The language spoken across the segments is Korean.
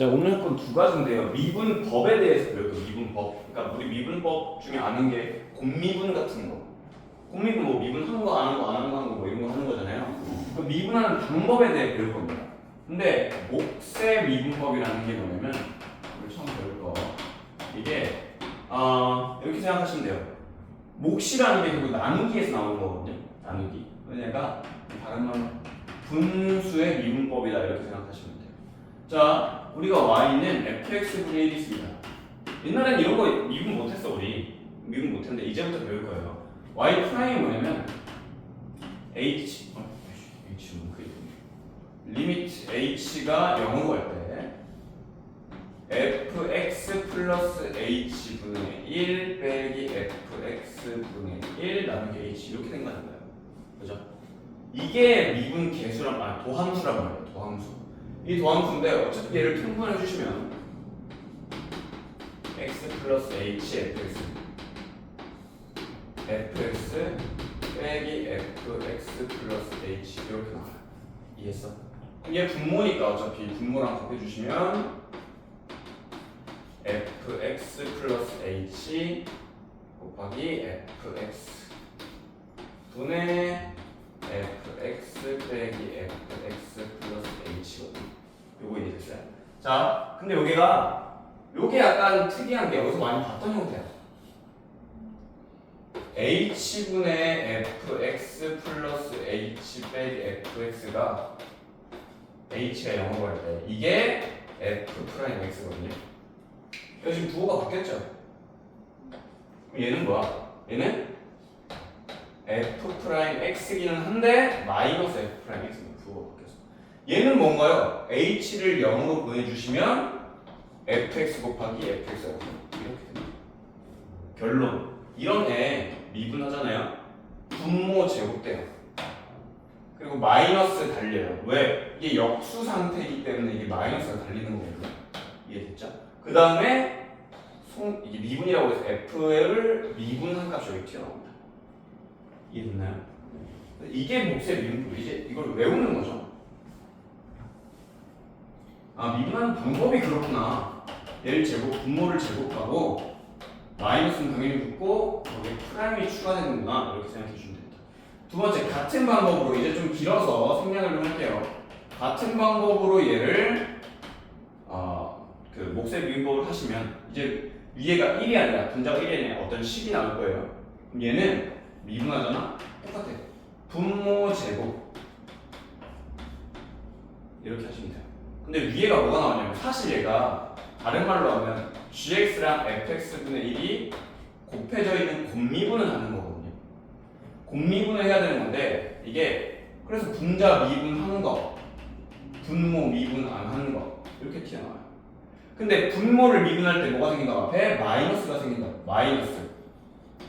자, 오늘 할 건 두 가지인데요. 미분법에 대해서 배울 거예요. 미분법. 그러니까 우리 미분법 중에 아는 게 곱미분 같은 거. 곱미분 뭐 미분한 거, 안 한 거, 안 한 거, 뭐 이런 거 하는 거잖아요. 그 미분하는 방법에 대해 배울 겁니다. 근데 몫의 미분법이라는 게 뭐냐면 우리 처음 배울 거 이게 이렇게 생각하시면 돼요. 몫이라는 게 결국 나누기에서 나오는 거거든요. 나누기. 그러니까 다른 말로 분수의 미분법이다 이렇게 생각하시면 돼요. 자, 우리가 y는 fx분의 1이 있습니다. 옛날엔 이런 거 미분 못했어 우리. 미분 못했는데 이제부터 배울 거예요. y 프라임이 뭐냐면 h 리미트 h가 0으로 갈 때 fx 플러스 h분의 1 빼기 fx분의 1 나누기 h 이렇게 된 거잖아요. 그죠? 이게 미분 계수란 도함수란 말이에요. 도함수. 이 도함수인데 어차피 얘를 통분해 주시면 x 플러스 h fx 빼기 fx 플러스 h 이렇게 나와요. 이해했어? 얘 분모니까 어차피 분모랑 곱해주시면 fx 플러스 h 곱하기 fx 분의 fx 빼기 fx 플러스 h거든요. 요거 이해됐어요? 자, 근데 요게 약간 특이한 게 여기서 많이 봤던 형태야. h분의 fx 플러스 h 빼기 fx가 h가 0으로 갈 때 이게 f 프라임 x거든요. 그래서 지금 부호가 바뀌었죠? 그럼 얘는 뭐야? 얘는 f 프라임 x기는 한데 마이너스 f 프라임 x는 부호가 바뀌었어. 얘는 뭔가요? h를 0으로 보내주시면 fx 곱하기 fx가 이렇게 됩니다. 결론. 이런 애 미분하잖아요. 분모 제곱돼요. 그리고 마이너스 달려요. 왜? 이게 역수 상태이기 때문에 이게 마이너스가 달리는 거거든요. 이해됐죠? 그 다음에 이게 미분이라고 해서 f를 미분한 값이 여기 튀어나옵니다. 이해됐나요? 이게 몫의 미분법. 이제 이걸 외우는 거죠. 미분하는 방법이 그렇구나. 얘를 분모를 제곱하고 마이너스는 당연히 붙고 여기 프라임이 추가되는구나 이렇게 생각해 주시면 됩니다. 두 번째, 같은 방법으로 이제 좀 길어서 생략을 좀 할게요. 같은 방법으로 얘를 그 몫의 미분법을 하시면 이제 위에가 1이 아니라 분자가 1이 아니라 어떤 식이 나올 거예요. 그럼 얘는 미분하잖아? 똑같아. 분모 제곱 이렇게 하시면 돼요. 근데 위에가 뭐가 나오냐면 사실 얘가 다른 말로 하면 gx랑 fx분의 1이 곱해져 있는 곱미분을 하는 거거든요. 곱미분을 해야 되는 건데 이게 그래서 분자 미분한 거, 분모 미분 안 하는 거 이렇게 튀어나와요. 근데 분모를 미분할 때 뭐가 생긴다? 앞에 마이너스가 생긴다. 마이너스.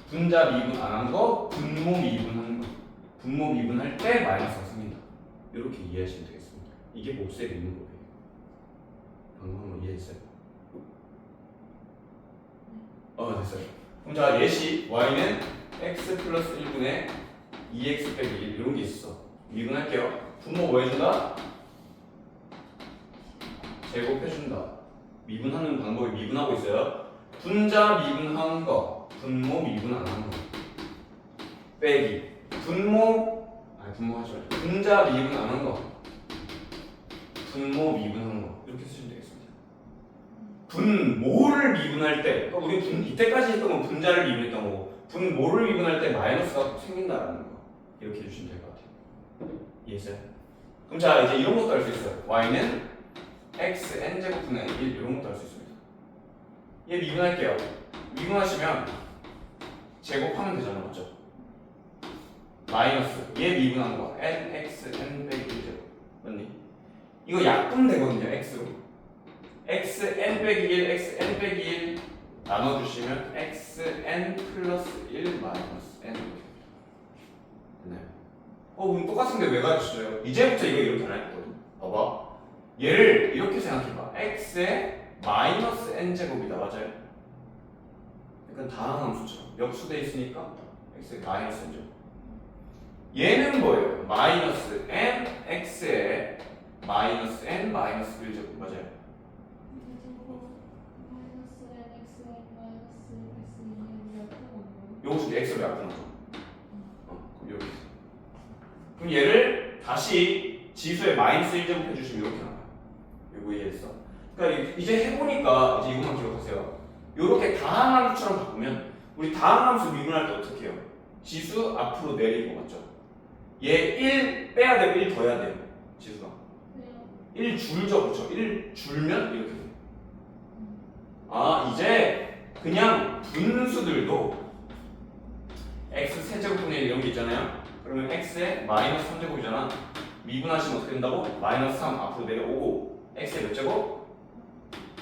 분자 미분 안 한 거, 분모 미분하는 거. 분모 미분할 때 마이너스가 생긴다. 이렇게 이해하시면 되겠습니다. 이게 몫의 미분법이에요. 방금 한번 이해했어요? 됐어요. 그럼 자, 예시 y는 x 플러스 1분의 2x 빼기 1 이런 게 있어. 미분할게요. 분모 뭐 해준다? 제곱해준다. 미분하는 방법이 미분하고 있어요. 분자 미분한 거, 분모 미분 안 한 거. 빼기. 분모하지 말고. 분자 미분 안 한 거. 분모 미분한 거. 이렇게 쓰시면 되겠습니다. 분모를 미분할 때, 그러니까 우리 이때까지 했던 건 분자를 미분했던 거고, 분모를 미분할 때 마이너스가 생긴다라는 거. 이렇게 해주시면 될 것 같아요. 이해했어요? 그럼 자, 이제 이런 것도 할 수 있어요. y는 x n제곱분의 1 이런 것도 할 수 있습니다. 얘 미분할게요. 미분하시면 제곱하면 되잖아, 맞죠? 마이너스 얘 미분한 거 nx n 빼기 1제곱 맞니? 이거 약분 되거든요, x로. x n 빼기 1, x n 빼기 1 나눠주시면 x n 플러스 1 마이너스 n 이렇게 됐나요? 그럼 똑같은데 왜 가르쳐줘요? 이제부터 이거 이렇게 안 할 거거든. 봐봐. 얘를 이렇게 생각해봐. x의 마이너스 n제곱이다. 맞아요? 약간 다항함 수처럼 역수돼 있으니까 x의 마이너스 n제곱. 얘는 뭐예요? 마이너스 n x의 마이너스 n 마이너스 1제곱. 맞아요? 요것이 x로 약분하죠. 그럼 이렇게. 그럼 얘를 다시 지수에 마이너스 1제곱 해주시면 이렇게 나와요. 이거 이해했어? 그러니까 이제 해보니까 이제 이것만 기억하세요. 이렇게 다항함수처럼 바꾸면 우리 다항함수 미분할 때 어떻게 해요? 지수 앞으로 내리고 맞죠? 얘 1 빼야 되고 1 더해야 돼요. 지수가 1 줄죠, 그렇죠? 1 줄면 이렇게 돼요. 아, 이제 그냥 분수들도 x 세제곱분의 1 이런 게 있잖아요. 그러면 x에 마이너스 3제곱이잖아. 미분하시면 어떻게 된다고? 마이너스 3 앞으로 내려오고 x에 몇 제곱?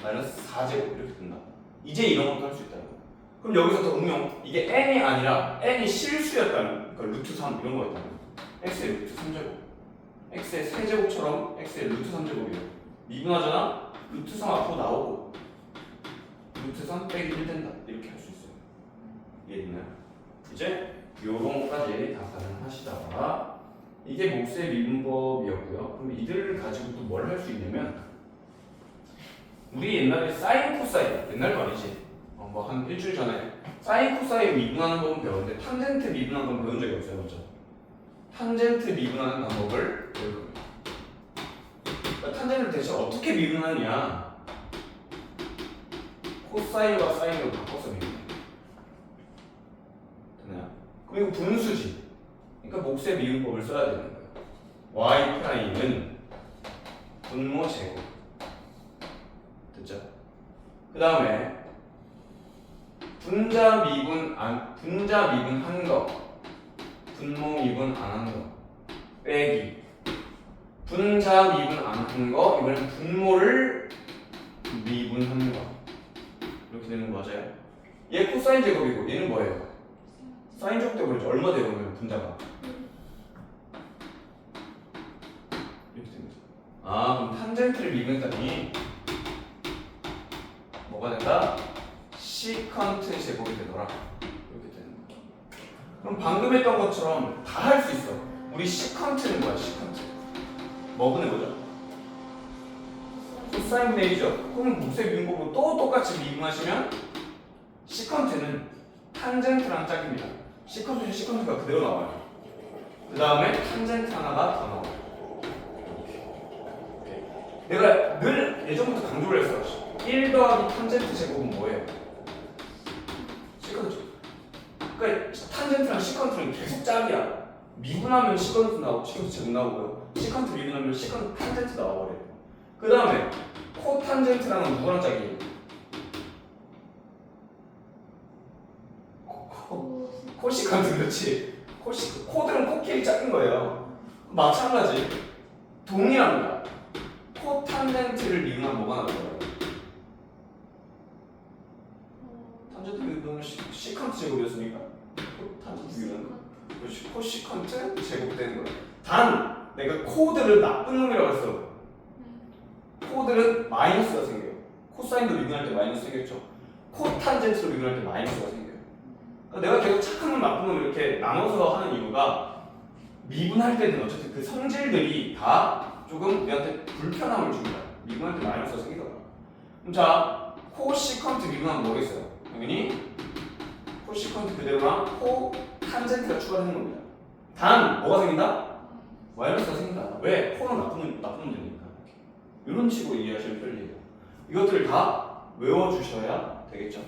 마이너스 4제곱 이렇게 된다. 이제 이런 것도 할 수 있다는 거야. 그럼 여기서 더 응용. 이게 n이 아니라 n이 실수였다는, 그러니까 루트 3 이런 거였다는 거야. x의 루트 3제곱, x의 세제곱처럼 x의 루트 3제곱이에요. 미분하잖아? 루트 3 앞으로 나오고 루트 3 빼기 1 된다. 이렇게 할 수 있어요. 이해됐나요? 이제 요런까지 다 가능하시다가 이게 몫의 미분법이었고요. 그럼 이들을 가지고 또 뭘 할 수 있냐면 우리 옛날에 사인 코사인, 옛날도 아니지, 뭐 한 일주일 전에 사인 코사인 미분하는 건 배웠는데 탄젠트 미분하는 건 배운 적이 없어요, 맞죠? 탄젠트 미분하는 방법을 배울 겁니다. 그러니까 탄젠트를 대체 어떻게 미분하느냐? 코사인과 사인으로 바꿔서 미분해. 됐나요? 그리고 분수지. 그러니까 몫의 미분법을 써야 되는 거예요. y 프라임은 분모 제곱. 됐죠? 그 다음에 분자 미분 한 거, 분모 미분 안 한 거 빼기 분자 미분 안 한 거, 이번엔 분모를 미분한 거 이렇게 되는 거 맞아요? 얘 코사인 제곱이고 얘는 뭐예요? 사인 제곱 되고 그러죠. 얼마 돼요 그러면 분자가? 이렇게 됩니다. 아, 그럼 탄젠트를 미분했더니 뭐가 된다? 시컨트 제곱이 되더라. 이렇게 되는 거야. 그럼 방금 했던 것처럼 다 할 수 있어. 우리 시컨트는 뭐야? 시컨트 뭐분의 거죠? 코사인분의 1이죠. 그럼 몫의 미분법으로 또 똑같이 미분하시면 시컨트는 탄젠트랑 짝입니다. 시컨트는 시컨트가 그대로 나와요. 그 다음에 탄젠트 하나가 더 나와요. 내가 늘 예전부터 강조를 했어. 1 더하기 탄젠트 제곱은 뭐예요? 시컨트. 그러니까 탄젠트랑 시컨트는 계속 짝이야. 미분하면 시컨트 나오고 시컨트 제곱 나오고요. 시컨트 미분하면 시컨트 탄젠트 나와버려요. 그 다음에 코탄젠트랑은 누구랑 짝이에요? 코시컨트. 그렇지. 코들은 코끼리 짝인 거예요. 마찬가지. 동일합니다. 코탄젠트를 미분하면 뭐가 나올까요? 탄젠트 미분하면 시컨트 제곱이었으니까 코탄젠트 미분하는 거. 코시컨트 제곱되는 거예요. 단 내가 코드를 나쁜 놈이라고 했어. 코드는 마이너스가 생겨요. 코사인도 미분할 때 마이너스 생겼죠. 코탄젠트로 미분할 때 마이너스가 생겨요. 그러니까 내가 계속 착한 놈 나쁜 놈 이렇게 나눠서 하는 이유가 미분할 때는 어쨌든 그 성질들이 다 조금 내한테 불편함을 줍니다. 미분할 때 마이너스가 생기더라. 그럼 자, 코시컨트 미분하면 뭐겠어요? 당연히 코시컨트 그대로랑 코탄젠트가 추가되는 겁니다. 단 뭐가 생긴다? 마이너스가 생긴다. 왜? 코는 나쁜 놈들이니까. 이런 식으로 이해하시면 편리해요. 이것들을 다 외워주셔야 되겠죠.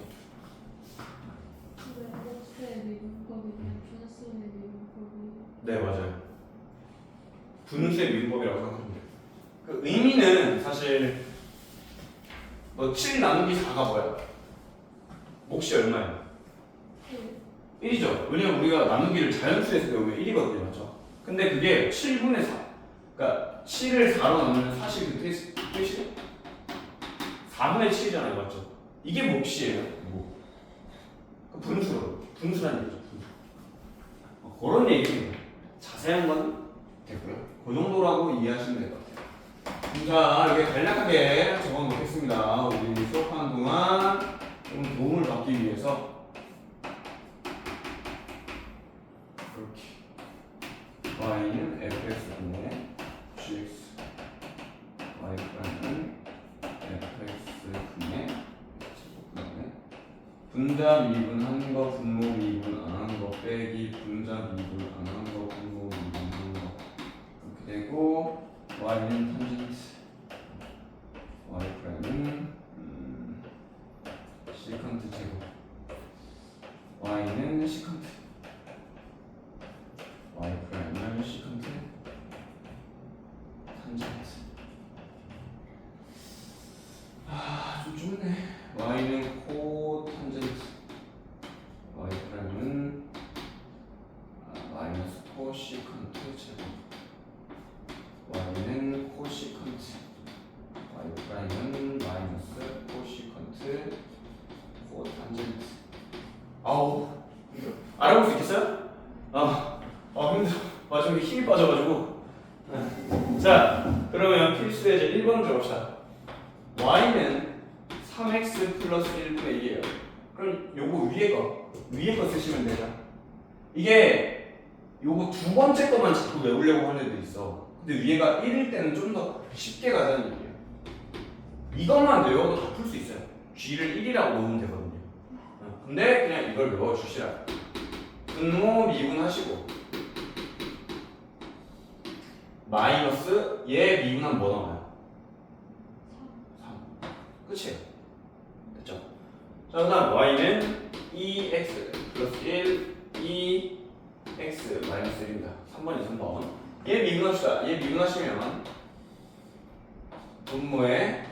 네, 맞아요. 분수의 미분법이라고 생각합니다. 그 의미는 사실 뭐 7 나누기 4가 뭐야? 몫이 얼마예요? 1이죠. 왜냐면 우리가 나누기를 자연수에서 배우면 1이거든요, 맞죠? 근데 그게 7분의 4. 그러니까 7을 4로 나누면 사실 그 뜻이 4분의 7이잖아요, 맞죠? 이게 몫이에요. 뭐. 분수라는 얘기죠. 그런 얘기입니다. 자세한 건 됐고요. 그 정도라고 이해하시면 될 것 같아요. 자, 이렇게 간략하게 적어 놓겠습니다. 우리 수업하는 동안 좀 도움을 받기 위해서 이렇게 y는 fx분의 gx, y 프라임은 f fx 분의 제곱분의 분자 미분한 거 분모 미분 안 한 거 빼기 분자 미분 안 한 거 분모 미분 한 거 이렇게 되고 y는 탄젠트 y 프라임은 시컨트 제곱 y는 시컨트 y 프라임은 시컨트 탄젠트 좀 좁네. y는 코 탄젠트 y 프라임은 마이너스 코시컨트 제곱 y는 코시컨트 y 프라임은 마이너스 코시컨트 코 탄젠트. 아우 힘들어. 알아볼 수 있겠어요? 힘들어. 마지막에 힘이 빠져가지고. 자 그러면 필수 예제 1번 들어봅시다. y는 3x 플러스 1분의 2예요. 그럼 요거 위에 거 쓰시면 되죠. 이게 요거 두 번째 거만 자꾸 외우려고 하는 애들 있어. 근데 위에가 1일 때는 좀 더 쉽게 가자는 얘기예요. 이것만 외워도 다 풀 수 있어요. g를 1이라고 놓으면 되거든요. 근데 그냥 이걸 외워주시라. 분모 미분하시고 마이너스 얘 미분하면 뭐 나와요? 3. 끝이에요. 됐죠? 자, 그 다음 y는 2x 플러스 1 2x 마이너스 1입니다. 3번이 3번. 얘 미분합시다. 얘 미분하시면 분모의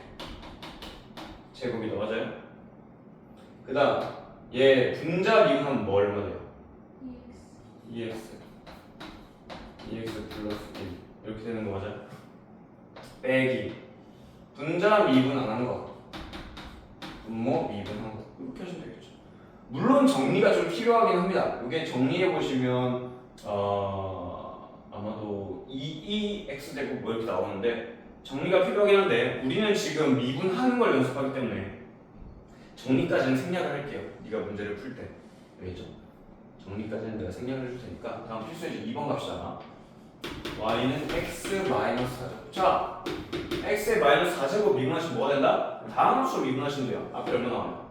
제곱이다. 맞아요? 그 다음 얘 분자 미분하면 뭐 얼마 돼요? 2x 플러스 1 이렇게 되는 거 맞아요? 빼기 분자 미분 안 하는 거 분모 미분한 거 이렇게 하시면 되겠죠. 물론 정리가 좀 필요하긴 합니다. 이게 정리해 보시면 아마도 2x 제곱 뭐 이렇게 나오는데 정리가 필요하긴 한데 우리는 지금 미분하는 걸 연습하기 때문에 정리까지는 생략을 할게요. 네가 문제를 풀 때 알겠죠? 정리까지는 내가 생략을 해줄 테니까 다음 필수 예제 2번 갑시다. y는 x 마이너스 4제곱. 자, x의 마이너스 4제곱 미분하시면 뭐가 된다? 다음 수로 미분하시면 돼요. 앞에 얼마 나와요?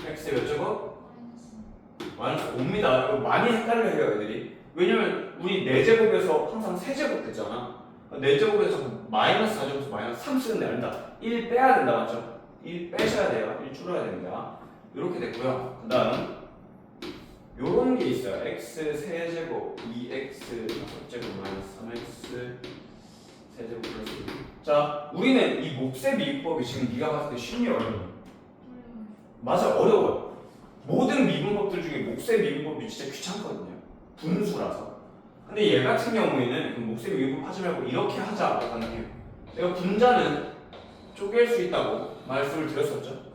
x의 몇 제곱? 마이너스 5입니다. 이거 많이 헷갈려요 애들이. 왜냐면 우리 4제곱에서 항상 3제곱 됐잖아. 4제곱에서 마이너스 4제곱에서 마이너스 3 쓰는데 아니다. 1 빼야 된다 맞죠? 1 빼셔야 돼요. 1 줄여야 됩니다. 이렇게 됐고요. 그 다음 요런 게 있어요. x 세제곱 2x 4제곱 마이너스 3x 세제곱 플러스 1. 자, 우리는 이 몫의 미분법이 지금 네가 봤을 때 쉽니 어렵니? 맞아, 어려워요. 모든 미분법들 중에 몫의 미분법이 진짜 귀찮거든요. 분수라서. 근데 얘 같은 경우에는 그 몫의 미분법 하지 말고 이렇게 하자라고 하는 게 내가 분자는 쪼갤 수 있다고 말씀을 드렸었죠.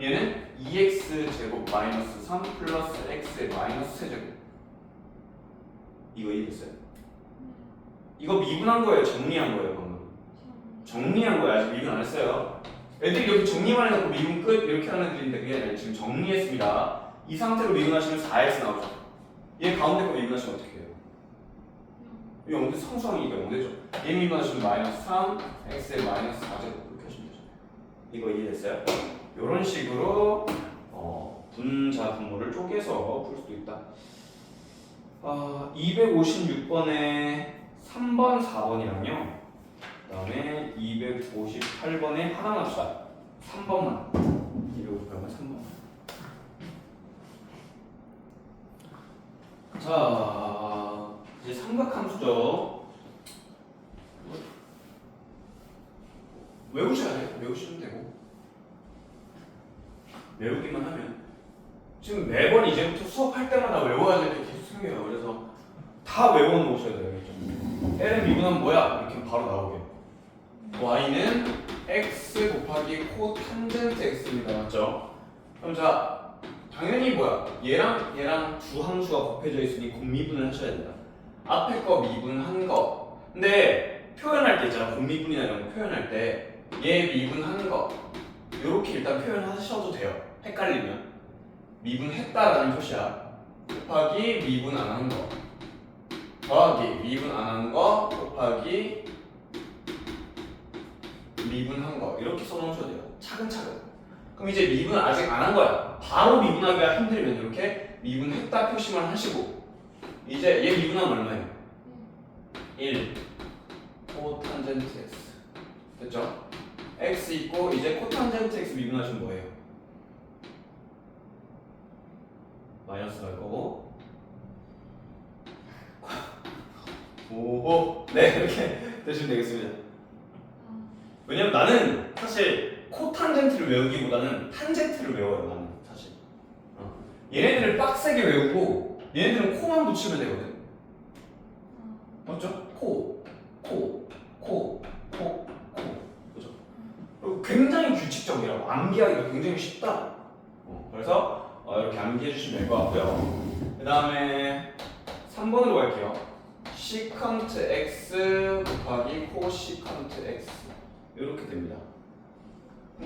얘는 2x 제곱 마이너스 3 플러스 x의 마이너스 세제곱. 이거 이해됐어요? 이거 미분한 거예요? 정리한 거예요? 방금? 정리한 거예요. 아직 미분 안 했어요. 애들이 이렇게 정리만 해놓고 미분 끝 이렇게 하는 애들인데 그게 아니라 지금 정리했습니다. 이 상태로 미분하시면 4x 나오죠. 얘 가운데 거 미분하시면 어떻게 해요? 이 0대 상수항이니까 0대죠. 얘 미분하시면 마이너스 3 x의 마이너스 4제곱 그렇게 하시면 되잖아요. 이거 이해됐어요? 이런 식으로 분자 분모를 쪼개서 풀 수도 있다. 256번에 3번, 4번이랑요. 그 다음에 258번에 하나 납시다. 3번만. 258번 3번만. 자, 이제 삼각함수죠. 외우셔야 돼요. 외우시면 되고. 외우기만 하면 지금 매번 이제부터 수업할 때마다 외워야 될 게 계속 생겨요. 그래서 다 외워놓으셔야 돼요. L은 미분하면 뭐야? 이렇게 바로 나오게. Y는 x 곱하기 코 탄젠트 x입니다. 맞죠? 그럼 자, 당연히 뭐야? 얘랑 두 함수가 곱해져 있으니 곱미분을 하셔야 된다. 앞에 거 미분한 거. 근데 표현할 때 있잖아. 곱미분이나 이런 거 표현할 때 얘 미분한 거 이렇게 일단 표현하셔도 돼요. 헷갈리면 미분했다라는 표시야. 곱하기 미분 안 한 거 더하기 미분 안 한 거 곱하기 미분한 거 이렇게 써놓으셔도 돼요. 차근차근. 그럼 이제 미분 아직 안 한 거야. 바로 미분하기가 힘들면 이렇게 미분했다 표시만 하시고 이제 얘 미분하면 얼마예요? 1 코탄젠트 x 됐죠? x 있고 이제 코탄젠트 x 미분하시면 뭐예요? 마이너스 갈 거고 오호 네 이렇게 되시면 되겠습니다. 왜냐면 나는 사실 코탄젠트를 외우기보다는 탄젠트를 외워요. 나는 사실 얘네들을 빡세게 외우고 얘네들은 코만 붙이면 되거든. 맞죠? 코, 코, 코, 코, 코 그죠? 그리고 굉장히 규칙적이라고 암기하기가 굉장히 쉽다. 그래서 이렇게 암기해 주시면 될 것 같고요. 그 다음에 3번으로 갈게요. 시컨트 x 곱하기 코시컨트 x 이렇게 됩니다.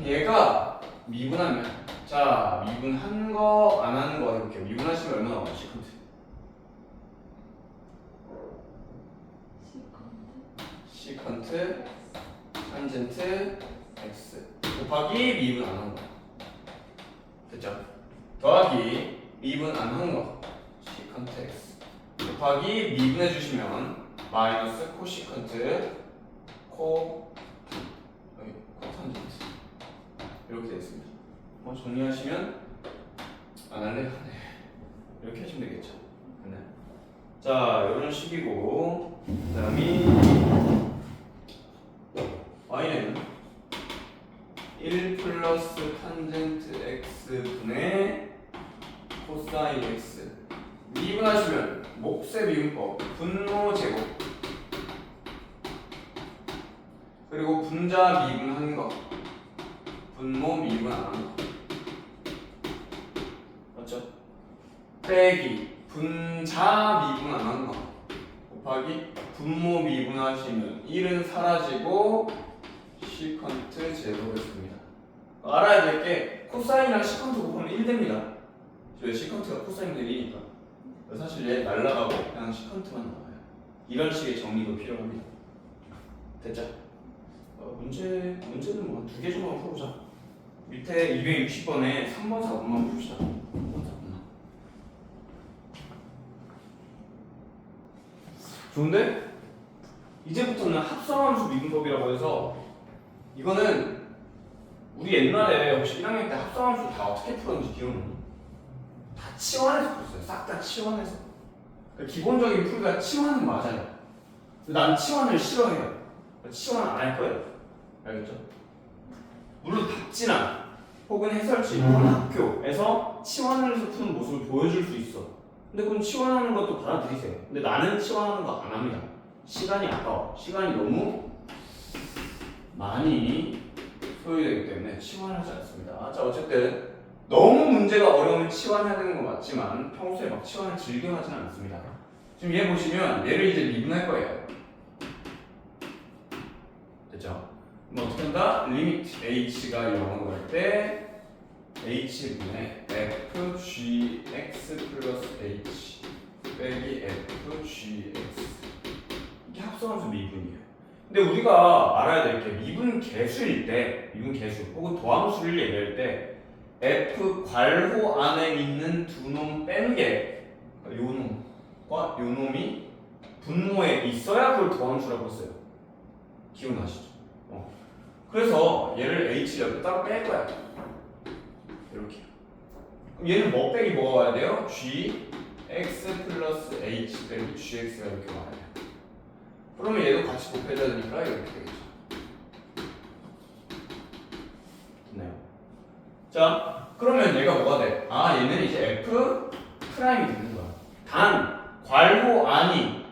얘가 미분하면 자 미분한 거 안 하는 거 해볼게요. 미분하시면 얼마 나와요? 시컨트 시컨트 탄젠트 x 곱하기 미분 안 한 거 됐죠? 더하기 미분 안 한 거 시컨트 x 곱하기 미분해 주시면 마이너스 코시컨트 코탄젠트 이렇게 되겠습니다. 정리하시면 안 할래요? 네. 이렇게 하시면 되겠죠. 네. 자 이런 식이고 그 다음이 y는 1 플러스 탄젠트 x 분의 코사인 x 미분하시면 몫의 미분법 분모 제곱 그리고 분자 미분한 거 분모 미분 안 한 거 맞죠? 빼기 분자 미분 안 한 거 곱하기 분모 미분하시면 1은 사라지고 시컨트 제곱했습니다. 알아야 될 게 코사인이랑 시컨트 곱하면 1 됩니다. 저희 시컨트가 코사인분의 1이니까 사실 얘 날라가고 그냥 시컨트만 나와요. 이런 식의 정리도 필요합니다. 됐죠? 문제는 뭐 2개 정도만 풀어보자. 밑에 260번에 3번 4번만 봅시다. 3번 4번만. 좋은데? 이제부터는 합성함수 미분법이라고 해서 이거는 우리 옛날에 혹시 1학년 때 합성함수 다 어떻게 풀었는지 기억나니? 다 치환해서 풀었어요. 싹 다 치환해서. 그러니까 기본적인 풀이가 치환은 맞아요. 난 치환을 싫어해요. 치환 안 할 거예요. 알겠죠? 물론 답지나 혹은 해설지 혹은 학교에서 치환을 해서 푸는 모습을 보여줄 수 있어. 근데 그럼 치환하는 것도 받아들이세요. 근데 나는 치환하는 거 안 합니다. 시간이 아까워. 시간이 너무 많이 소요되기 때문에 치환하지 않습니다. 자 어쨌든 너무 문제가 어려우면 치환해야 되는 거 맞지만 평소에 막 치환을 즐겨 하지는 않습니다. 지금 얘 보시면 얘를 이제 미분할 거예요. 됐죠? 그럼 어떻게 한다? 리미트 h가 0으로 갈 때 h분의 fgx 플러스 h 빼기 fgx 이게 합성함수 미분이에요. 근데 우리가 알아야 될 게 미분 계수일 때 미분 계수 혹은 도함수를 얘기할 때 f 괄호 안에 있는 두 놈 빼는 게 요 놈과 요 놈이 분모에 있어야 그걸 도함수라고 했어요. 기억나시죠? 그래서 얘를 h 옆에 따로 뺄 거야. 이렇게. 그럼 얘는 뭐 빼기 뭐가 와야 돼요? g x 플러스 h 빼기 gx가 이렇게 와야 돼요. 그러면 얘도 같이 곱해줘야 되니까 이렇게 되겠죠. 됐나요? 자, 그러면 얘가 뭐가 돼? 아, 얘는 이제 f 프라임이 되는 거야. 단 괄호 안이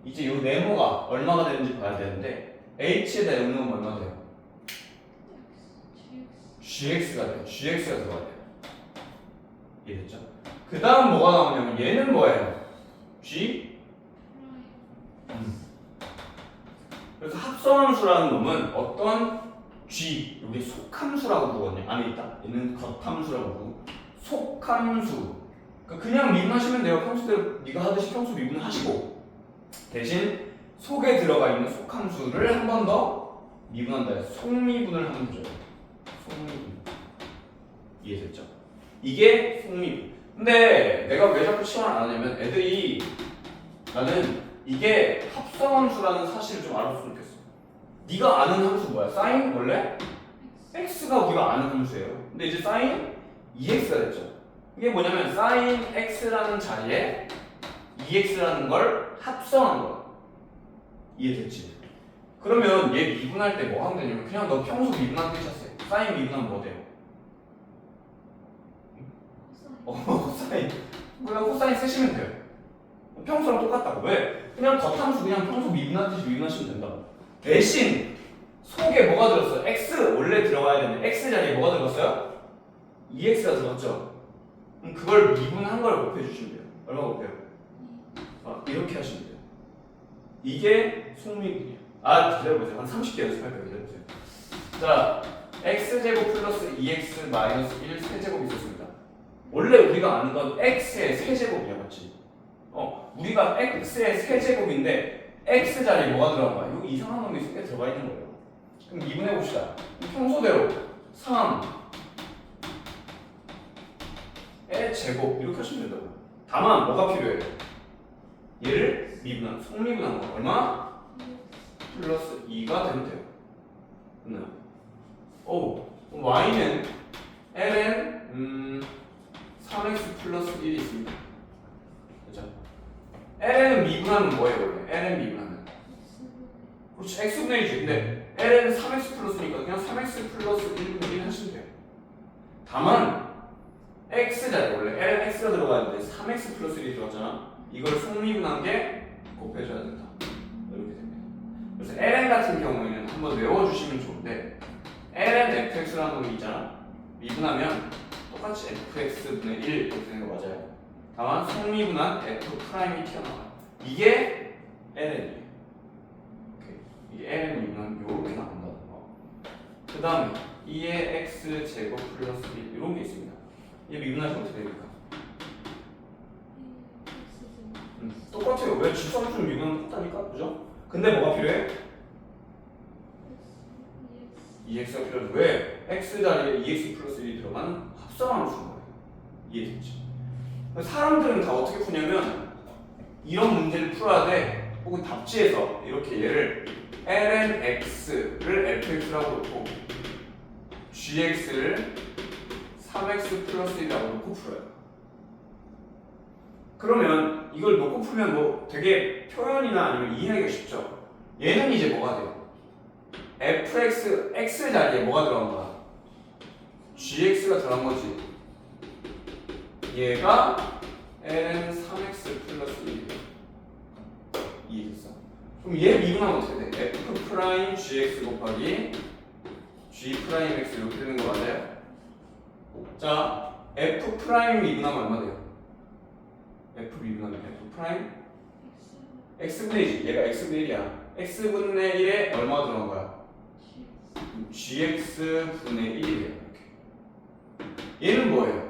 이제 요 네모가 얼마가 되는지 봐야 되는데 h에다 넣으면 얼마 돼요? gx가 돼요. gx가 들어가야 돼요. 이해됐죠? 그 다음 뭐가 나오냐면 얘는 뭐예요? g 그래서 합성함수라는 놈은 어떤 g 여기 속함수라고 부르거든요. 안에 있다. 얘는 겉함수라고 부르고 속함수. 그냥 미분하시면 돼요. 평소대로 네가 하듯이 평소 미분을 하시고 대신 속에 들어가 있는 속함수를 한 번 더 미분한다 해서 속미분을 하면 되죠. 속미분. 이해됐죠? 이게 속미분. 근데 내가 왜 자꾸 시험을 안 하냐면 애들이 나는 이게 합성함수라는 사실을 좀 알았으면 좋겠어. 네가 아는 함수 뭐야? 사인 원래 x가 우리가 아는 함수예요. 근데 이제 사인 2x가 됐죠. 이게 뭐냐면 사인 x라는 자리에 2x라는 걸 합성한 거야. 이해됐지? 그러면 얘 미분할 때 뭐 하면 되냐면 그냥 너 평소 미분하는 게 쳤어요. 사인 미분하면 뭐 돼요? 사인. 그냥 코사인 쓰시면 돼요. 평소랑 똑같다고. 왜? 그냥 겉함수 그냥 평소 미분하듯이 미분하시면 된다고. 대신 속에 뭐가 들었어요? x 원래 들어가야 되는데 x 자리에 뭐가 들어갔어요? 2x가 들어갔죠? 그럼 그걸 미분한 걸 곱해주시면 돼요. 얼마 곱해요? 이렇게 하시면 돼요. 이게 속미분이에요. 기다려보세요. 한 30개 연습할게요. 기다려보세요. 자, x제곱 플러스 2x 마이너스 1 세제곱이 있었습니다. 원래 우리가 아는 건 x의 세제곱이야, 맞지? 우리가 x의 세제곱인데 x 자리에 뭐가 들어간 거야? 여기 이상한 놈이 속에 들어가 있는 거예요. 그럼 미분해 봅시다. 평소대로 3의 제곱 이렇게 하시면 된다고. 다만 뭐가 필요해요? 얘를 미분한, 속미분한 거 얼마? 플러스 2가 되면 돼요. 됐나요? y는 ln 3x 플러스 1이 있습니다. 그죠? ln은 미분하면 뭐예요 원래? ln 미분하면 그렇지 x분의 1이지. 근데 ln은 3x 플러스니까 그냥 3x 플러스 1분의 1 하시면 돼요. 다만 x자리 원래 ln x가 들어가는데 3x 플러스 1이 들어갔잖아. 이걸 속미분한 게 곱해줘야 된다. 이렇게 됩니다. 그래서 ln 같은 경우에는 한번 외워주시면 좋은데 ln fx라는 놈이 있잖아. 미분하면 똑같이 fx분의 1 이렇게 되는 거 맞아요. 다만 속미분한 f'이 튀어나와요. 이게 ln이에요. 이게 ln 미분하면 요렇게 나온다는 거. 그 다음에 2의 x 제곱 플러스 1 이런 게 있습니다. 얘 미분하시면 어떻게 됩니까? 똑같아요. 왜 지수함수 미분하면 똑같다니까? 그죠? 근데 뭐가 필요해? 2x가 필요하죠. 왜? x 자리에 2x 플러스 1이 들어가는 합성함수인 거예요. 이해됐지? 사람들은 다 어떻게 푸냐면 이런 문제를 풀어야 돼. 혹은 답지에서 이렇게 얘를 ln x를 fx라고 놓고 gx를 3x 플러스 1이라고 놓고 풀어요. 그러면 이걸 놓고 풀면 뭐 되게 표현이나 아니면 이해하기가 쉽죠. 얘는 이제 뭐가 돼요? fx, x 자리에 뭐가 들어간 거야? gx가 들어간 거지. 얘가 ln 3x 플러스 1이에요. 이해됐어? 그럼 얘 미분하면 어떻게 돼? f 프라임 gx 곱하기 g 프라임 x 이렇게 되는 거 맞아요? 자, f 프라임 미분하면 얼마 돼요? f 미분하면 f 프라임 x분의 1이지. 얘가 x분의 1이야. x분의 1에 얼마 들어간 거야? gx분의 1이에요. 이렇게. 얘는 뭐예요?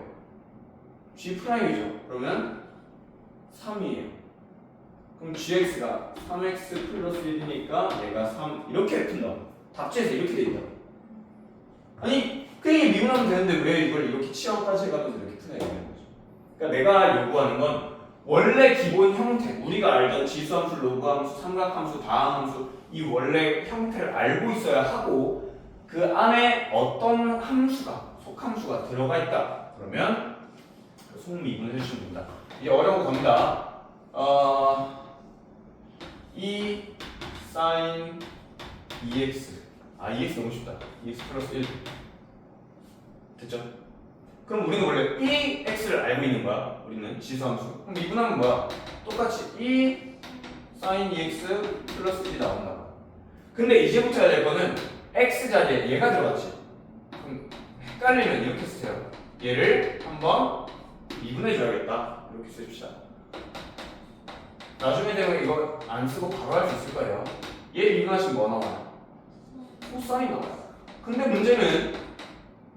g 프라임이죠. 그러면 3이에요. 그럼 gx가 3x 플러스 1이니까 얘가 3 이렇게 푼다. 답지에서 이렇게 돼 있다. 아니 그냥 미분하면 되는데 왜 이걸 이렇게 치환까지 해가면서 이렇게 푸냐 이거는 거죠. 그러니까 내가 요구하는 건 원래 기본 형태, 우리가 알던 지수함수, 로그함수, 삼각함수, 다항함수 이 원래 형태를 알고 있어야 하고 그 안에 어떤 함수가, 속함수가 들어가 있다. 그러면 속미분을 해주시면 됩니다. 이게 어려운 거 갑니다. 2 sin 2x 2x 너무 쉽다. 2x 플러스 1 됐죠? 그럼 우리는 원래 2x를 알고 있는 거야. 우리는 지수함수. 그럼 미분하면 뭐야? 똑같이 2 sin 2x 플러스 1이 나온다. 근데 이제부터 해야 될 거는 x 자리에 얘가 들어갔지. 그럼 헷갈리면 이렇게 쓰세요. 얘를 한번 미분해 줘야겠다. 이렇게 써줍시다. 나중에 되면 이거 안 쓰고 바로 할 수 있을 거예요. 얘 미분하시면 뭐 나와요? 코사인 나와요. 근데 문제는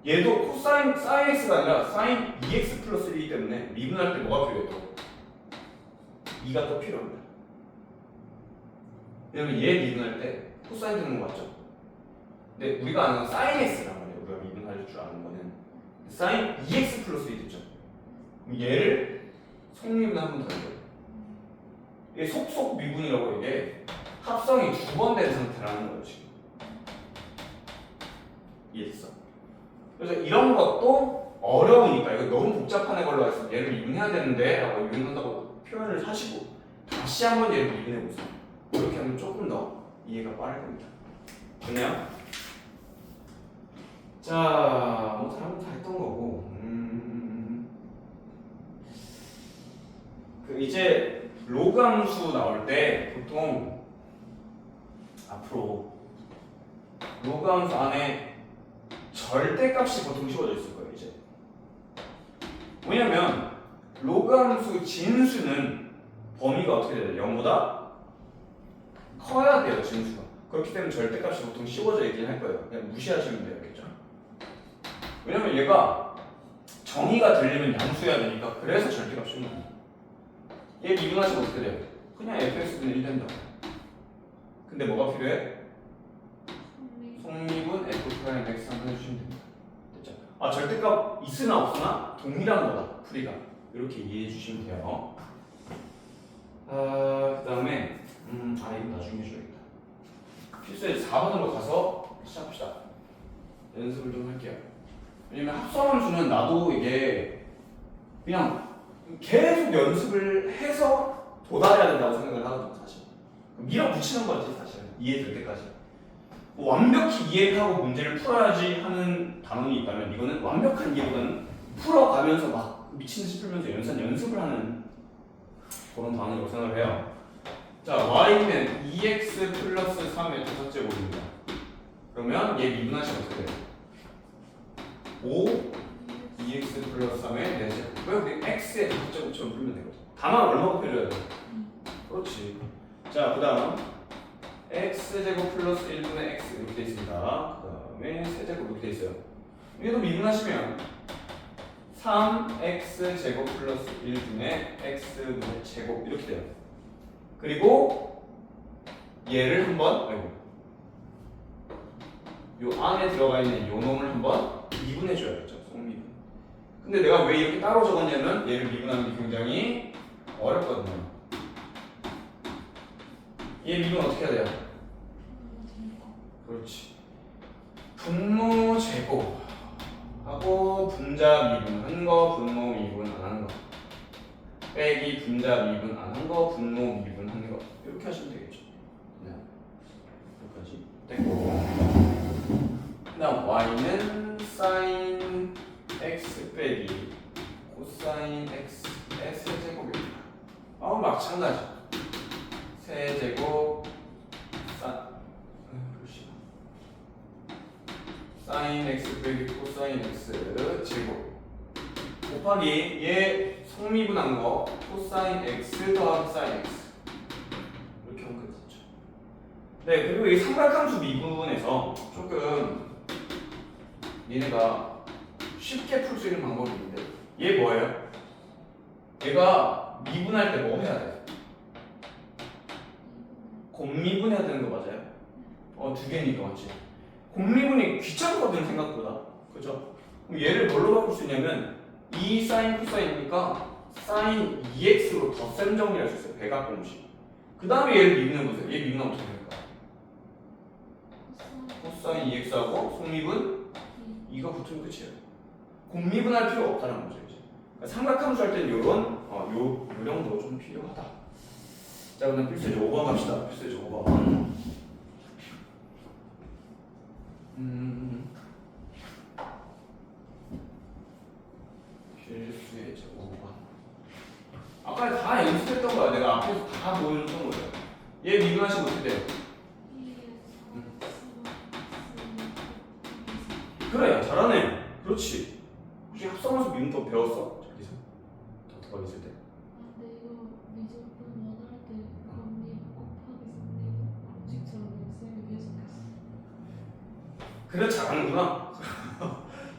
얘도 코사인 sin x가 아니라 sin 2x 플러스 1이기 때문에 미분할 때 뭐가 필요해요? 2가 또 필요합니다. 왜냐면 얘 미분할 때 코사인 되는 거 맞죠? 근데 우리가 아는 건 sin x란 말이에요. 우리가 미분할 줄 아는 거는 sin 2x 플러스 1 됐죠. 그럼 얘를 속미분 한번 더 해요. 이게 속속 미분이라고 이게 합성이 두 번 된 상태라는 거예요 지금. 이해됐어? 그래서 이런 것도 어려우니까 이거 너무 복잡한 애 걸로 해서 얘를 미분해야 되는데 라고 미분한다고 표현을 하시고 다시 한번 얘를 미분해 보세요. 이렇게 하면 조금 더 이해가 빠를 겁니다. 됐나요? 자, 뭐 다른 거 다 했던 거고 그 이제 로그 함수 나올 때 보통 앞으로 로그 함수 안에 절대값이 보통 씌워져 있을 거예요. 이제 왜냐면 로그 함수 진수는 범위가 어떻게 돼요? 0보다 커야 돼요. 진수가. 그렇기 때문에 절대값이 보통 씌워져 있긴 할 거예요. 그냥 무시하시면 돼요. 알겠죠? 왜냐면 얘가 정의가 들리면 양수여야 되니까 그래서 절대값 씌우는 거예요. 얘 미분하시면 어떻게 돼요? 그냥 fx분의 1 된다. 근데 뭐가 필요해? 속미분 f 프라임 x 한번 해주시면 됩니다. 됐죠? 아 절대값 있으나 없으나 동일한 거다. 풀이가. 이렇게 이해해 주시면 돼요. 그 다음에 이거 나중에 해줘야겠다. 필수에 4번으로 가서 시작합시다. 연습을 좀 할게요. 왜냐면 합성함수는 나도 이게 그냥 계속 연습을 해서 도달해야 된다고 생각을 하거든요. 사실 밀어붙이는 거지 사실은. 이해될 때까지 뭐 완벽히 이해하고 문제를 풀어야지 하는 단원이 있다면 이거는 완벽한 이해보다는 풀어가면서 막 미친듯이 풀면서 연습을 하는 그런 단원이라고 생각을 해요. 자, y는 2x 플러스 3의 다섯제곱입니다. 그러면 얘 미분하시면 어떻게 돼요? 5 2x 플러스 3의 4제곱. 왜 우리 x의 다섯제곱처럼 풀면 되거든. 다만 얼마가 필요해요? 그렇지. 자, 그 다음 x제곱 플러스 1분의 x 이렇게 돼 있습니다. 그 다음에 세제곱 이렇게 돼 있어요. 얘도 미분하시면 3x제곱 플러스 1분의 x분의 제곱 이렇게 돼요. 그리고 얘를 한번 요 안에 들어가 있는 요 놈을 한번 미분해 줘야겠죠. 속미분. 근데 내가 왜 이렇게 따로 적었냐면 얘를 미분하는 게 굉장히 어렵거든요. 얘 미분 어떻게 해야 돼요? 그렇지. 분모 제곱 하고 분자 미분 한 거, 분모 미분 안 한 거. 빼기 분자 미분 안 한 거, 분모 미분 한 거. 이렇게 하시면 되겠죠. 네. 여기까지 됐고. 그다음 y는 sin x 빼기 코사인 x 세제곱입니다. 마찬가지. 세제곱 sin x 빼기 코사인 x 제곱 곱하기 얘 속미분한 거 코사인 x 더하기 sin x 이렇게 하면 끝이죠. 네, 그리고 이 삼각함수 미분에서 조금 얘네가 쉽게 풀 수 있는 방법이 있는데 얘 뭐예요? 얘가 미분할 때 뭐 해야 돼? 곱미분해야 되는 거 맞아요? 두 개니까 맞지? 곱미분이 귀찮거든 생각보다. 그죠? 그럼 얘를 뭘로 바꿀 수 있냐면 2 사인 코사인이니까 사인 2x로 덧셈 정리할 수 있어요. 배각 공식. 그 다음에 얘를 미분해 보세요. 얘 미분하면 어떻게 될까? 코사인 2x하고 속미분 이거 붙으면 끝이에요. 곱미분할 필요 없다는 거죠. 이제. 그러니까 삼각함수 할 때는 요런 요 정도 좀 필요하다. 자, 그럼 필수제 5번 갑시다. 필수제 5번. 필수의 제 5번. 아까 다 연습했던 거야. 내가 앞에서 다 보여줬던 거예요. 얘 미분하시면 어떻게 돼요? 그래, 잘하네. 그렇지. 혹시 합성함수 미분법 배웠어? 저기서? 더 있을 때? 근데 이거 미적분 원할 때 곱미 곱하기 섭리 공식처럼 쌤이 계속했어. 그래, 잘하는구나.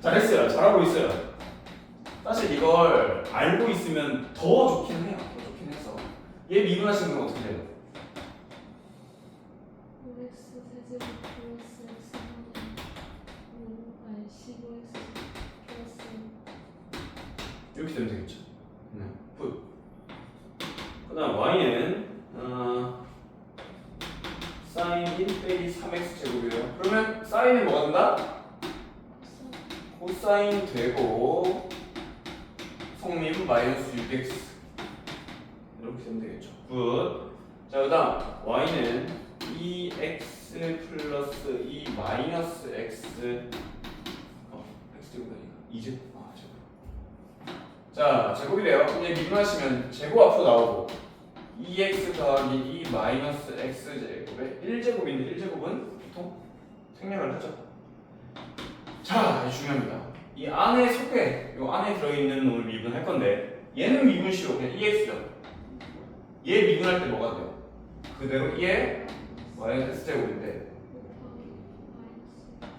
잘했어요. 잘하고 있어요. 사실 이걸 알고 있으면 더 좋긴 해요. 더 좋긴 해서. 얘 미분하시는 건 어떻게 돼요? 5x 세제곱 플러스 x 25x 플러스 이렇게 되면 되겠죠. 네. 굿. 그다음 y는 사인 1 빼기 3x 제곱이에요. 그러면 사인이 뭐가 된다? 코사인 되고 성립은 마이너스 6x 이렇게 되면 되겠죠. 굿. 자 그다음 y는 2x 플러스 2 마이너스 x x 제곱이 아니라 2제곱 제곱. 자 제곱이래요. 이제 미분하시면 제곱 앞으로 나오고 2x 더하기 2 마이너스 x 제곱의 1제곱인데 1제곱은 보통 생략을 하죠. 자, 이제 중요합니다. 이 안에 속에, 이 안에 들어있는 놈을 미분할 건데 얘는 미분시로 그냥 2x죠. 얘 미분할 때 뭐가 돼요? 그대로 2의 마이너스 x제곱인데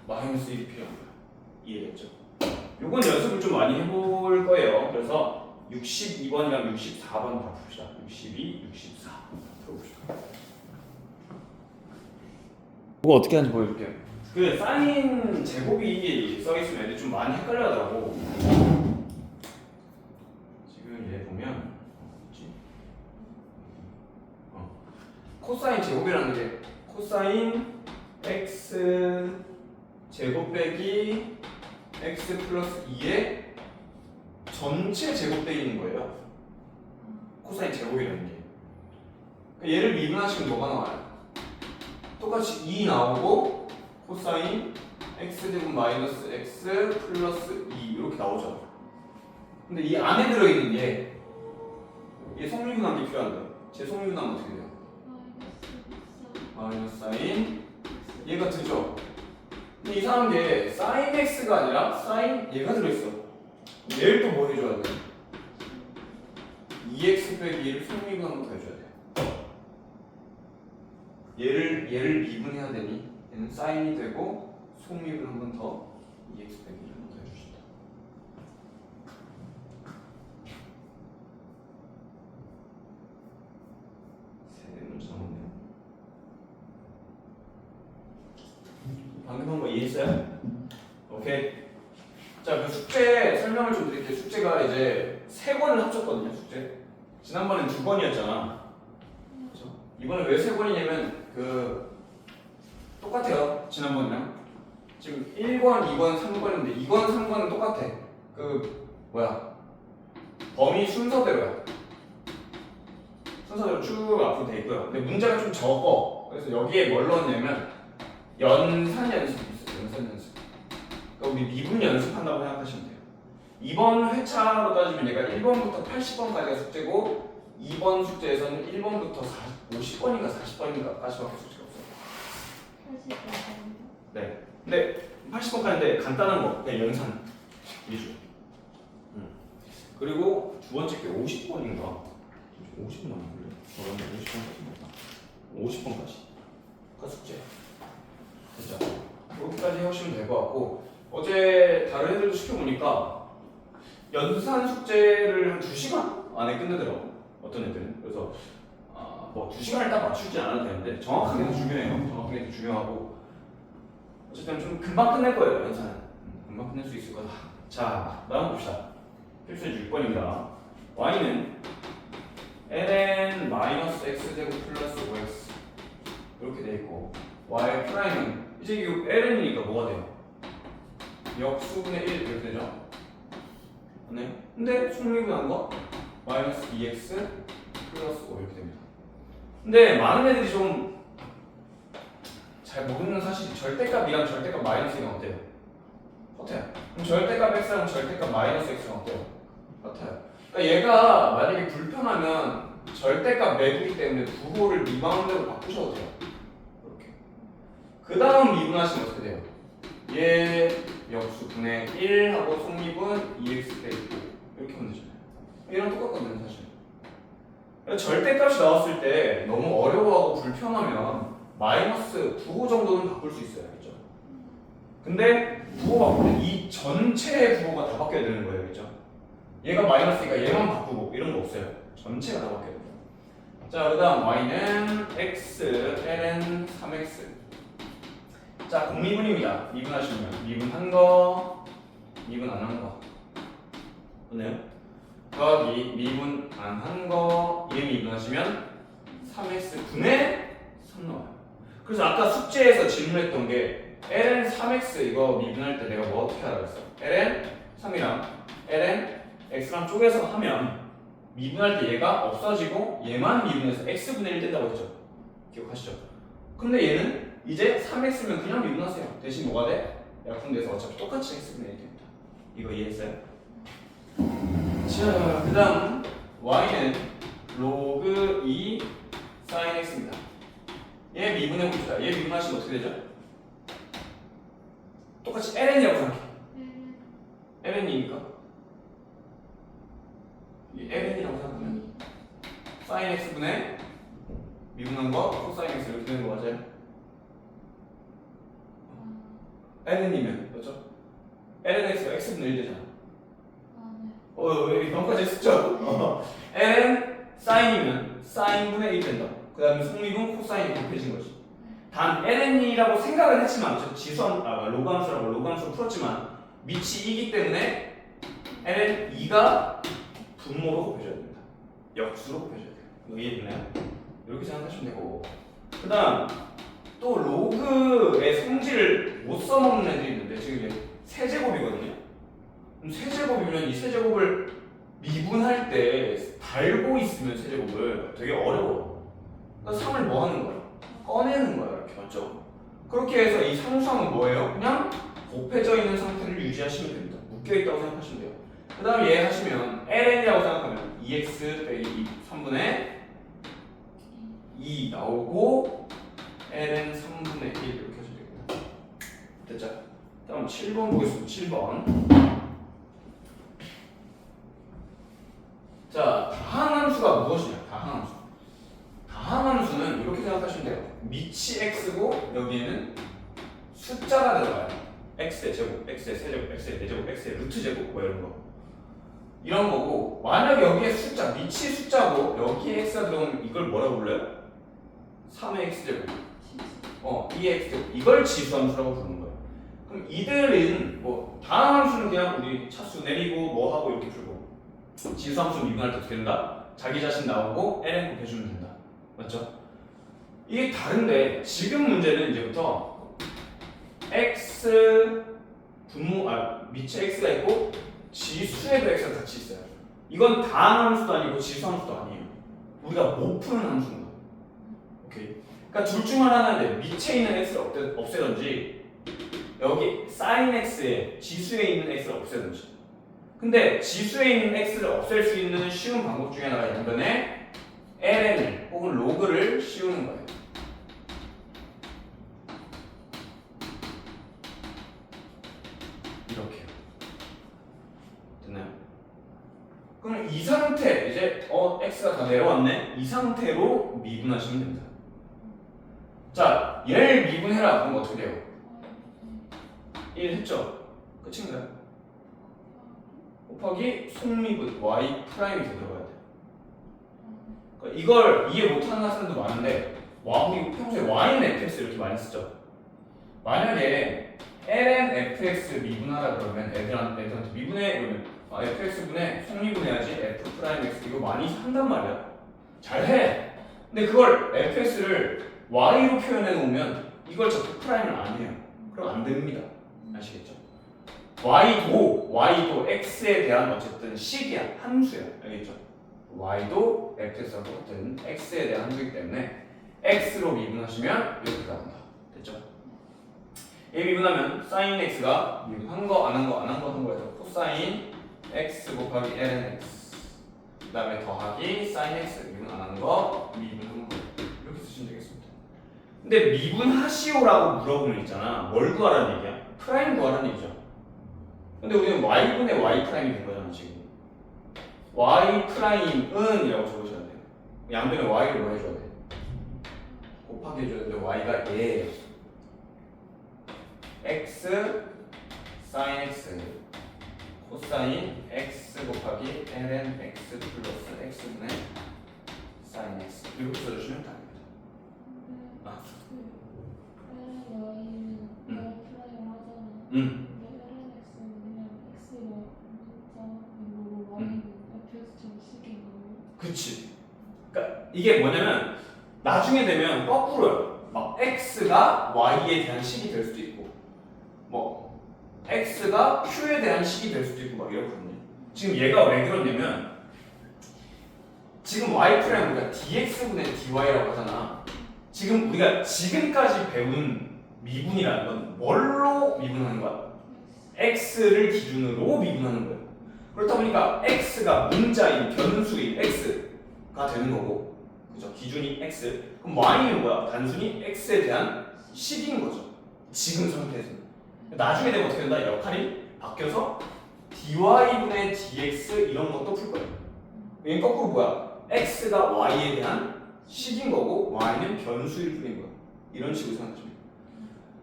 마이너스 1이 필요한 거야. 이해됐죠? 요건 연습을 좀 많이 해볼 거예요. 그래서 62번이랑 64번 다 봅시다. 62, 64 들어봅시다. 이거 어떻게 하는지 보여줄게요. 그 사인 제곱이 써있으면 애들 좀 많이 헷갈려하더라고. 지금 얘 보면 뭐지? 코사인 제곱이라는 게 코사인 x 제곱 빼기 x 플러스 2의 전체 제곱되어 있는 거예요. 코사인 제곱이라는 게. 그러니까 얘를 미분하시면 뭐가 나와요? 똑같이 2 나오고 코사인 x제곱 마이너스 x 플러스 2 이렇게 나오죠. 근데 이 안에 들어있는 얘 성미분한 게 필요한데 제 성미분하면 어떻게 돼요? 마이너스 사인 얘가 들죠? 근데 이상한 게 사인 x가 아니라 사인 얘가 들어있어. 얘를 또 뭐 해줘야 돼? 2x 빼기 1을 성미분 한 번 더 해줘야 돼. 얘를 미분해야 되니 얘는 사인이 되고 속미분 한 번 더 2x 빼기 1을 한 번 더 해주신다. 세 문제 남았네요. 방금 한 거 이해했어요? 오케이. 자, 그 숙제 설명을 좀 드릴게요. 숙제가 이제 3권을 합쳤거든요. 숙제. 지난번엔 2권이었잖아. 그렇죠? 이번에 왜 3권이냐면 똑같아요. 지난번이랑. 지금 1권, 2권, 3권인데 2권, 3권은 똑같아. 범위 순서대로야. 순서대로 쭉 앞으로 돼 있고요. 근데 문제가 좀 적어. 그래서 여기에 뭘 넣었냐면 연산 연습이 있어요. 연산 연습. 그러니까 우리 미분 연습한다고 생각하시면 돼요. 이번 회차로 따지면 얘가 1번부터 80번까지가 숙제고 2번 숙제에서는 1번부터 50번인가 40번인가까지밖에 숙제가 없어요. 80번이요? 네. 근데 80번까지인데 간단한 거 그냥 연산 위주. 그리고 두 번째 게 50번인가? 50번 남았는데? 50번까지. 그 숙제. 됐죠? 여기까지 해오시면 될 것 같고 어제 다른 애들도 시켜보니까 연산 숙제를 한 2시간 안에 끝내더라고. 어떤 애들은. 그래서 뭐 2시간을 딱 맞추지 않아도 되는데 정확하게도 중요해요. 정확하게도 중요하고 어쨌든 좀 금방 끝낼 거예요. 연산은. 금방 끝낼 수 있을 거다. 자, 다음 봅시다. 필수의 6번입니다. y는 ln-x제곱 플러스 5x 이렇게 돼 있고 y 프라임은 이제 이거 ln이니까 뭐가 돼요? 역수분의 1 이렇게 되죠? 네. 근데 속미분한 거 마이너스 2x 플러스 5 이렇게 됩니다. 근데 많은 애들이 좀 잘 모르는 사실이 절대값이랑 절대값 마이너스가 어때요? 같아요. 그럼 절대값 x랑 절대값 마이너스 x랑 어때요? 같아요. 그러니까 얘가 만약에 불편하면 절대값 매기기 때문에 부호를 미마음대로 바꾸셔도 돼요. 이렇게. 그 다음 미분하시면 어떻게 돼요? 얘 역수 분의 1하고 속미분 2x 빼기 5 이렇게 하면 되잖아요. 얘랑 똑같거든요 사실. 그러니까 절대값이 나왔을 때 너무 어려워하고 불편하면 마이너스 부호 정도는 바꿀 수 있어요. 그렇죠? 근데 부호 바꿀 때 이 전체의 부호가 다 바뀌어야 되는 거예요. 그렇죠? 얘가 마이너스니까 얘만 바꾸고 이런 거 없어요. 전체가 다 바뀌어야 돼요. 자, 그 다음 y는 x ln 3x. 자, 공미분입니다. 미분하시면 미분한 거 맞나요? 더하기 미분 안 한 거 얘 미분하시면 3x분의 3 나와요. 그래서 아까 숙제에서 질문했던 게 ln 3x 이거 미분할 때 내가 뭐 어떻게 하라고 했어? ln 3이랑 ln x랑 쪼개서 하면 미분할 때 얘가 없어지고 얘만 미분해서 x분의 1 된다고 했죠. 기억하시죠? 근데 얘는 이제 3x면 그냥 미분하세요. 대신 뭐가 돼? 약분돼서 어차피 똑같이 x분의 1 됩니다. 이거 이해했어요? 자, 그 다음 y는 로그 2 sin x입니다. 얘 미분해봅시다. 얘 미분하시면 어떻게 되죠? 똑같이 ln이라고 생각해. ln이니까 이 ln이라고 생각하면 sin x분의 미분한 거 cos x 이렇게 되는 거 맞아요? ln이면 맞죠? ln x가 x분의 1 되잖아. 왜 이런까지 했었죠? ln sin이면 sin분의 1 된다. 그 다음에 성미분 코사인이 곱해진 거지. 단 ln이라고 생각은 했지만 로그함수라고 로그함수로 풀었지만 밑이 2기 때문에 ln 2가 분모로 곱해줘야 됩니다. 역수로 곱해줘야 돼요. 이거 이해됐나요? 이렇게 생각하시면 되고, 그 다음 또 로그의 성질을 못 써먹는 애들이 있는데 지금 이게 세제곱이거든요. 그럼 세제곱이면 이 세제곱을 미분할 때 달고 있으면 세제곱을 되게 어려워. 그러니까 3을 뭐 하는 거야? 꺼내는 거야. 이렇게 맞죠? 그렇게 해서 이 상수함은 뭐예요? 그냥 곱해져 있는 상태를 유지하시면 됩니다. 묶여있다고 생각하시면 돼요. 그 다음 얘 하시면 ln이라고 생각하면 2x 빼기 3분의 2 나오고 ln 3분의 1 이렇게 하시면 됩니다. 됐죠? 다음 7번 보겠습니다. 7번. 자, 다항함수가 무엇이냐? 다항함수. 다항함수는 이렇게 생각하시면 돼요. 밑이 x고 여기에는 숫자가 들어가요. x의 제곱, x의 세제곱, x의 대제곱, x의 루트 제곱 뭐 이런 거. 이런 거고, 만약 여기에 숫자, 밑이 숫자고 여기에 x가 들어오면 이걸 뭐라고 불러요? 3의 x제곱. 2의 x제곱. 이걸 지수함수라고 부르는 거예요. 그럼 이들은 뭐 다항함수는 그냥 우리 차수 내리고 뭐 하고 이렇게 풀고, 지수함수 미분할 때 어떻게 된다? 자기 자신 나오고 ln 곱해주면 된다. 맞죠? 이게 다른데 지금 문제는 이제부터 x 분모 밑에 x가 있고 지수에도 x가 같이 있어요. 이건 다항함수도 아니고 지수함수도 아니에요. 우리가 못 푸는 함수인 거예요. 오케이. 그러니까 둘 중 하나는 밑에 있는 x를 없애든지 여기 sin x에 지수에 있는 x를 없애든지. 근데 지수에 있는 x를 없앨 수 있는 쉬운 방법 중에 하나가 양변에 ln을 혹은 로그를 씌우는 거예요. 이렇게요. 됐나요? 그럼 이 상태 이제 x가 다 내려왔네. 이 상태로 미분하시면 됩니다. 자, 얘를 미분해라. 그럼 어떻게 돼요? 1 했죠? 끝인가요? 곱하기 속미분 y 프라임이 들어가야 돼. 그러니까 이걸 이해 못하는 학생도 많은데 우리 평소에 y는 fx 이렇게 많이 쓰죠. 만약에 ln fx 미분하라 그러면 애들한테 미분해 그러면 fx분의 속미분해야지 f 프라임 x 이거 많이 한단 말이야. 잘해. 근데 그걸 fx를 y로 표현해 놓으면 이걸 자꾸 프라임을 안 해요. 그럼 안 됩니다. 아시겠죠? y도 x에 대한 어쨌든 식이야, 함수야. 알겠죠? y도 fx와 똑같은 x에 대한 함수이기 때문에 x로 미분하시면 이렇게 나온다. 됐죠? 얘 미분하면 sin x가 미분한 거, 안 한 거, 안 한 거 한 거에서 코사인 x 곱하기 ln x 그 다음에 더하기 sin x 미분 안 한 거, 미분한 거 이렇게 쓰시면 되겠습니다. 근데 미분하시오라고 물어보면 있잖아. 뭘 구하라는 얘기야? 프라임 구하라는 얘기죠. 근데 우리는 y분의 y 프라임이 된 거잖아 지금. y 프라임은 이라고 적으셔야 돼요. 양변에 y를 뭐 해줘야 돼? 곱하기 해줘야 되는데 y가 얘예요. x sin x 코사인 x 곱하기 ln x 플러스 x분의 sin x 이렇게 써주시면 됩니다. 그치. 그러니까 이게 뭐냐면 나중에 되면 거꾸로요. 막 x가 y에 대한 식이 될 수도 있고, 뭐 x가 q에 대한 식이 될 수도 있고 막 이렇거든요. 지금 얘가 왜 그러냐면 지금 y 프라임 우리가 dx분의 dy라고 하잖아. 지금 우리가 지금까지 배운 미분이라는 건 뭘로 미분하는 거야? x를 기준으로 미분하는 거예요. 그렇다 보니까 x가 문자인 변수인 x가 되는 거고, 그죠? 기준이 x. 그럼 y는 뭐야? 단순히 x에 대한 식인 거죠. 지금 상태에서는. 나중에 되면 어떻게 된다? 역할이 바뀌어서 dy분의 dx 이런 것도 풀 거예요. 이게 거꾸로 뭐야? x가 y에 대한 식인 거고 y는 변수일 뿐인 거야. 이런 식으로 생각하시면 돼요.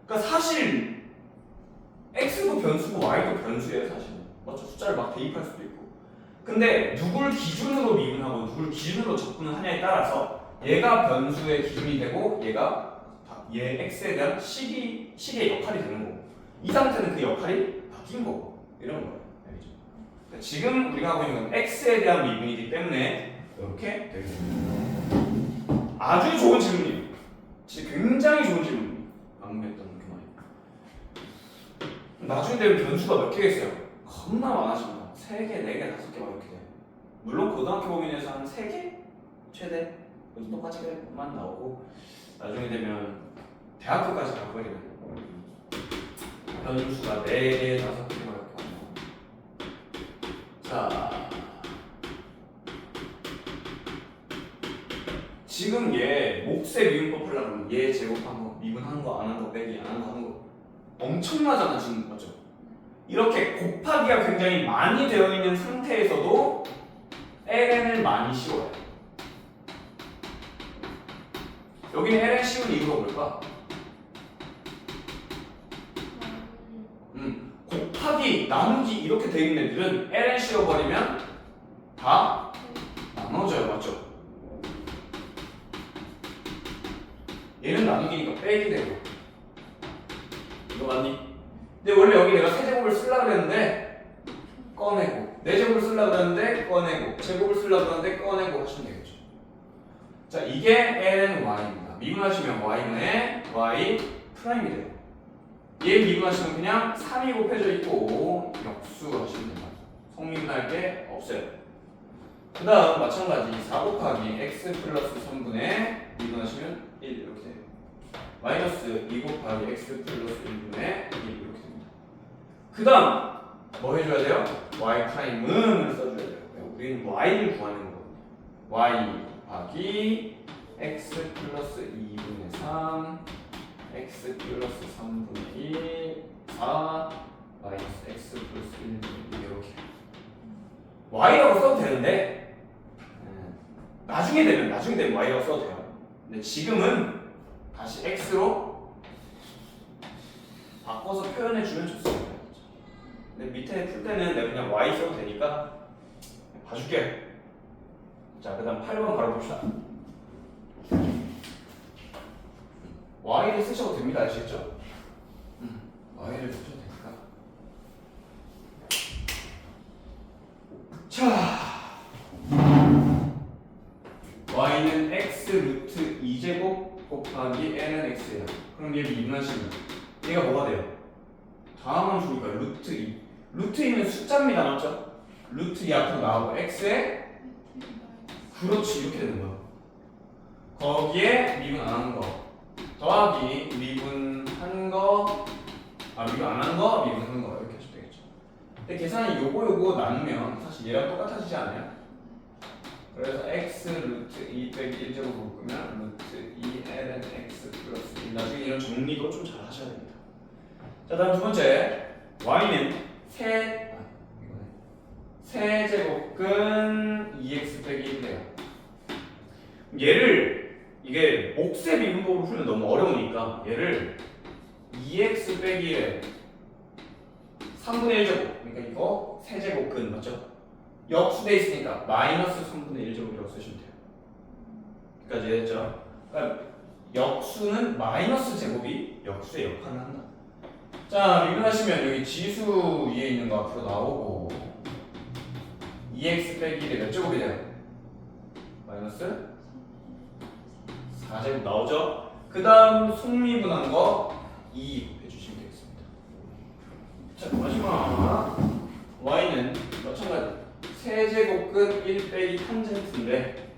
그러니까 사실 x도 변수고 y도 변수예요, 사실. 맞죠? 숫자를 막 대입할 수도 있고. 근데 누굴 기준으로 미분하고 누굴 기준으로 접근을 하냐에 따라서 얘가 변수의 기준이 되고 얘 x에 대한 식의 역할이 되는 거고, 이 상태는 그 역할이 바뀐 거고, 이런 거예요. 알겠죠? 그러니까 지금 우리가 하고 있는 건 x에 대한 미분이기 때문에 이렇게 되겠습니다. 아주 좋은 질문이에요. 진짜 굉장히 좋은 질문이에요. 방금 했던 그 말이. 나중에 되면 변수가 몇 개겠어요? 겁나 많아집니다. 3개, 4개, 5개 막 이렇게 돼요. 물론 고등학교 범위에서 한 3개? 최대? 그래서 똑같이만 나오고, 나중에 되면 대학교까지 갈 거예요. 변수가 4개, 5개 막 이렇게 나오고. 자, 지금 얘 몫의 미분법 하려면 얘 제곱한 거, 미분하는 거, 안 한 거, 빼기, 안 한 거, 하는 거 엄청나잖아 지금. 맞죠? 이렇게 곱하기가 굉장히 많이 되어 있는 상태에서도 ln을 많이 씌워요. 여기는 ln 씌운 이유가 뭘까? 곱하기, 나누기 이렇게 되어 있는 애들은 ln 씌워버리면 다 나눠져요. 맞죠? 얘는 나누기니까 빼기 되고. 이거 맞니? 근데 원래 여기 내가 세제곱을 쓰려고 그랬는데 꺼내고, 네제곱을 쓰려고 그랬는데 꺼내고, 제곱을 쓰려고 그랬는데 꺼내고 하시면 되겠죠. 자, 이게 ln y입니다. 미분하시면 y분의 y 프라임이 돼요. 얘 미분하시면 그냥 3이 곱해져 있고 역수 하시면 됩니다. 성미분할 게 없어요. 그 다음 마찬가지 4 곱하기 x 플러스 3분의 미분하시면 1 이렇게 돼요. 마이너스 2 곱하기 x 플러스 1분의 1 이렇게 됩니다. 그 다음 뭐 해줘야 돼요? y 프라임을 써줘야 돼요. 우리는 y를 구하는 거거든요. y 곱하기 x 플러스 2분의 3 x 플러스 3분의 1 4 마이너스 x 플러스 1분의 2 이렇게 y라고 써도 되는데 나중에 되면 y라고 써도 돼요. 근데 지금은 다시 x로 바꿔서 표현해주면 좋습니다. 근데 밑에 풀 때는 내가 그냥 y 써도 되니까 봐줄게. 자, 그 다음 8번 바로 봅시다. y를 쓰셔도 됩니다. 아시겠죠? y를 쓰셔도 됩니다. 자, y는 x 루트 2제곱 곱하기 n은 x예요. 그럼 얘 미분하시면 얘가 뭐가 돼요? 다음은 좋으니까 루트 2. 루트 2는 숫자입니다. 맞죠? 루트 2 앞으로 나오고 x에 그렇지 이렇게 되는 거야. 거기에 미분 안 하는 거 더하기 미분한 거, 미분 안 한 거, 미분한 거 이렇게 하시면 되겠죠. 근데 계산이 요거 나누면 사실 얘랑 똑같아지지 않아요? 그래서 x 루트 2 빼기 1제곱 묶으면 루트 2 ln x 플러스 1. 나중에 이런 정리도 좀 잘 하셔야 됩니다. 자, 다음 두 번째 y는 세제곱근 2x 빼기 1이에요. 얘를 이게 몫의 미분법을 풀면 너무 어려우니까 얘를 2x 빼기 1에 3분의 1제곱, 그러니까 이거 세제곱근 맞죠? 역수돼 있으니까 마이너스 3분의 1제곱이라고 쓰시면 돼요. 여기까지 이해했죠? 그러니까 역수는 마이너스 제곱이 역수의 역할을 한다. 자, 미분하시면 여기 지수 위에 있는 거 앞으로 나오고 2x 빼기 1에 몇 제곱이 돼요? 마이너스 4제곱 나오죠? 그 다음 속미분한 거 2 해주시면 되겠습니다. 자, 마지막 y는 마찬가지 세제곱근 1 빼기 탄젠트인데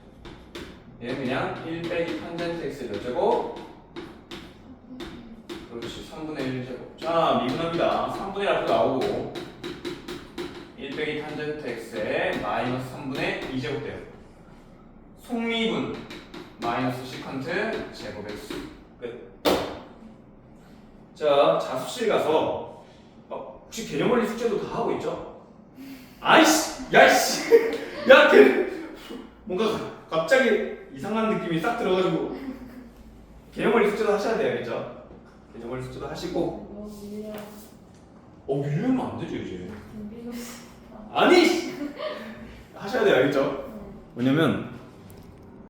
얘는 그냥 1 빼기 탄젠트 x 몇 제곱? 그렇지 3분의 1제곱. 자 미분합니다. 3분의 1 앞으로 나오고 1 빼기 탄젠트 x에 마이너스 3분의 2제곱 돼요. 속미분 마이너스 시컨트 제곱 x 끝. 자 자습실 가서 혹시 개념원리 숙제도 다 하고 있죠? 아이씨 야이씨 야 걔 뭔가 갑자기 이상한 느낌이 싹 들어가지고 개념원리 숙제도 하셔야 돼요, 알겠죠? 개념원리 숙제도 하시고. 너무 밀려. 밀리면 안 되죠 이제. 밀려. 아니 하셔야 돼요, 알겠죠? 왜냐면